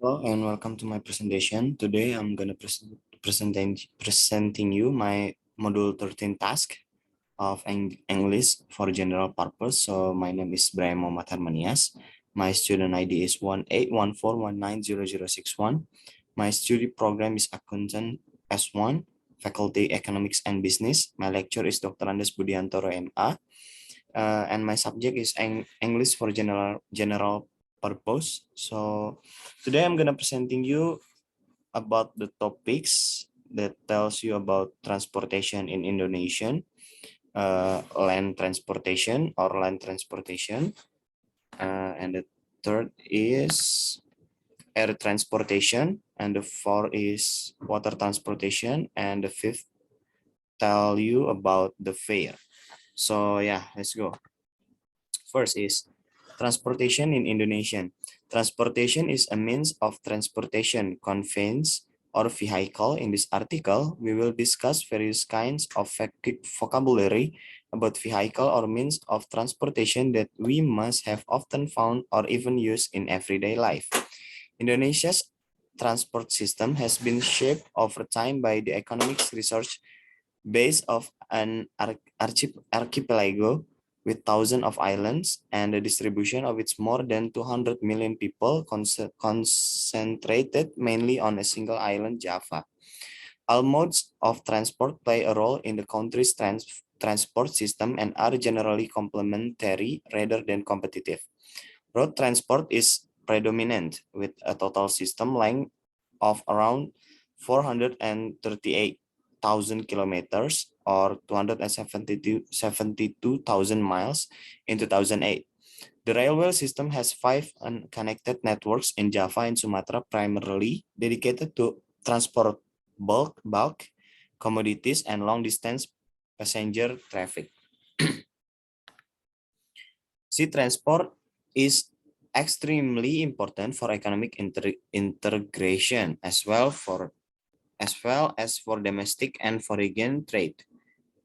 Hello and welcome to my presentation. Today I'm gonna presenting you my module 13 task of English for general purpose. So my name is Bryan Hermanias. My student ID is 18141900061. My study program is Accountant S1, Faculty Economics and Business. My lecturer is Dr. Andes Budiantoro MA. And my subject is English for general purpose. So today I'm gonna presenting you about the topics that tells you about transportation in Indonesia, land transportation or land transportation, and the third is air transportation, and the fourth is water transportation, and the fifth tell you about the fare. So yeah, let's go. First is transportation in Indonesian. Transportation is a means of transportation, conveyance, or vehicle. In this article, we will discuss various kinds of vocabulary about vehicle or means of transportation that we must have often found or even used in everyday life. Indonesia's transport system has been shaped over time by the economics research base of an archipelago with thousands of islands and the distribution of its more than 200 million people concentrated mainly on a single island, Java. All modes of transport play a role in the country's transport system and are generally complementary rather than competitive. Road transport is predominant with a total system length of around 438,000 kilometers or 272,000 miles in 2008. The railway system has five unconnected networks in Java and Sumatra, primarily dedicated to transport bulk commodities, and long-distance passenger traffic. Sea transport is extremely important for economic integration as well as for domestic and foreign trade.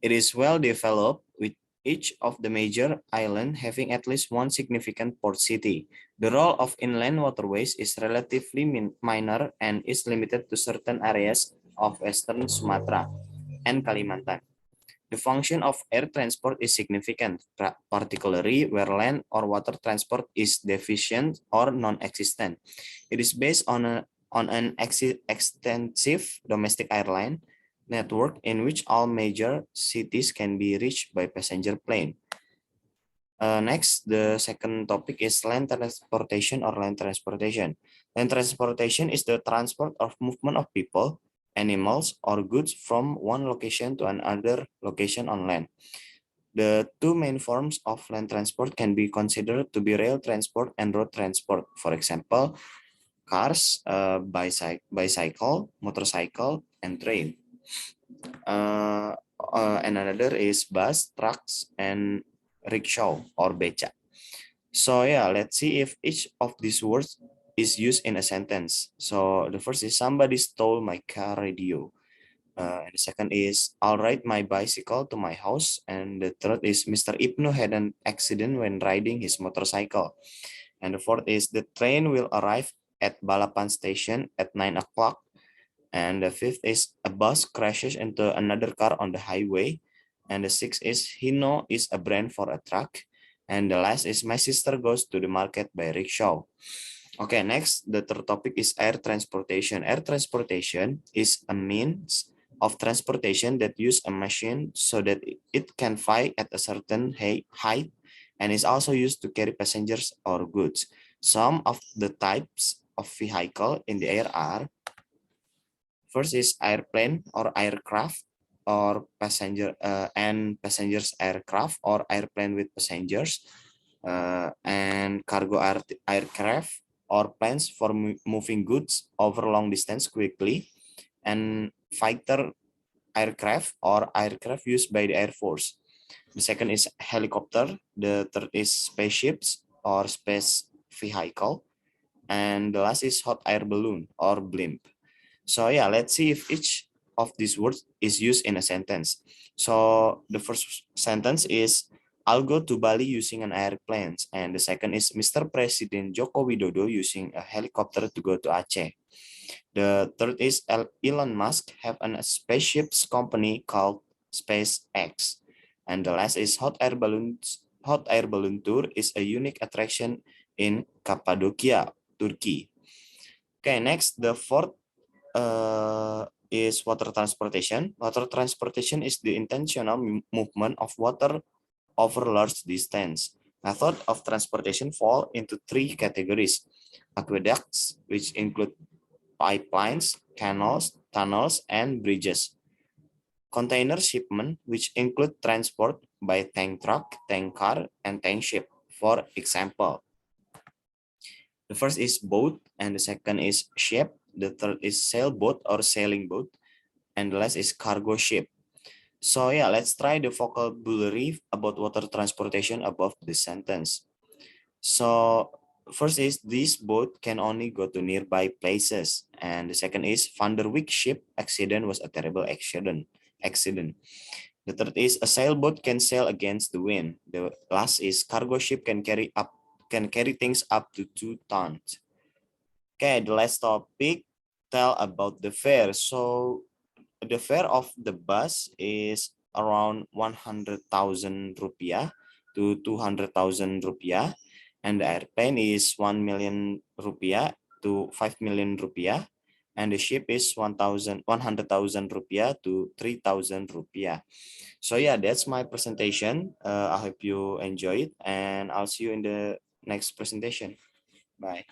It is well developed, with each of the major islands having at least one significant port city. The role of inland waterways is relatively minor and is limited to certain areas of western Sumatra and Kalimantan. The function of air transport is significant, particularly where land or water transport is deficient or non-existent. It is based on an extensive domestic airline network in which all major cities can be reached by passenger plane. Next, the second topic is land transportation or land transportation. Land transportation is the transport of movement of people, animals, or goods from one location to another location on land. The two main forms of land transport can be considered to be rail transport and road transport. For example, cars, bicycle, motorcycle, and train. And another is bus, trucks, and rickshaw or beca. So yeah, let's see if each of these words is used in a sentence. So the first is somebody stole my car radio. And the second is I'll ride my bicycle to my house. And the third is Mr. Ibnu had an accident when riding his motorcycle. And the fourth is the train will arrive at Balapan station at 9 o'clock. And the fifth is a bus crashes into another car on the highway. And the sixth is Hino is a brand for a truck. And the last is my sister goes to the market by rickshaw. Okay, next, the third topic is air transportation. Air transportation is a means of transportation that use a machine so that it can fly at a certain height and is also used to carry passengers or goods. Some of the types of vehicle in the air are: first is airplane or aircraft or passengers aircraft or airplane with passengers, and cargo aircraft or planes for moving goods over long distance quickly, and fighter aircraft or aircraft used by the Air Force. The second is helicopter. The third is spaceships or space vehicle. And the last is hot air balloon or blimp. So yeah, let's see if each of these words is used in a sentence. So the first sentence is I'll go to Bali using an airplane. And the second is Mr. President Joko Widodo using a helicopter to go to Aceh. The third is Elon Musk have a spaceships company called SpaceX. And the last is hot air balloons. Hot air balloon tour is a unique attraction in Cappadocia, Turkey. Okay, next, the fourth is water transportation. Water transportation is the intentional movement of water over large distance. Method of transportation fall into three categories: aqueducts, which include pipelines, canals, tunnels, and bridges; container shipment, which include transport by tank truck, tank car, and tank ship. For example, the first is boat, and the second is ship. The third is sailboat or sailing boat, and the last is cargo ship. So yeah, let's try the vocabulary about water transportation above the sentence. So first is this boat can only go to nearby places, and the second is Van der Wijk ship accident was a terrible accident. The third is a sailboat can sail against the wind. The last is cargo ship can carry things up to 2 tons. Okay, the last topic, tell about the fare. So the fare of the bus is around 100,000 rupiah to 200,000 rupiah, and the airplane is 1 million rupiah to 5 million rupiah, and the ship is 100,000 rupiah to 3,000 rupiah. So yeah, that's my presentation. I hope you enjoy it, and I'll see you in the next presentation. Bye.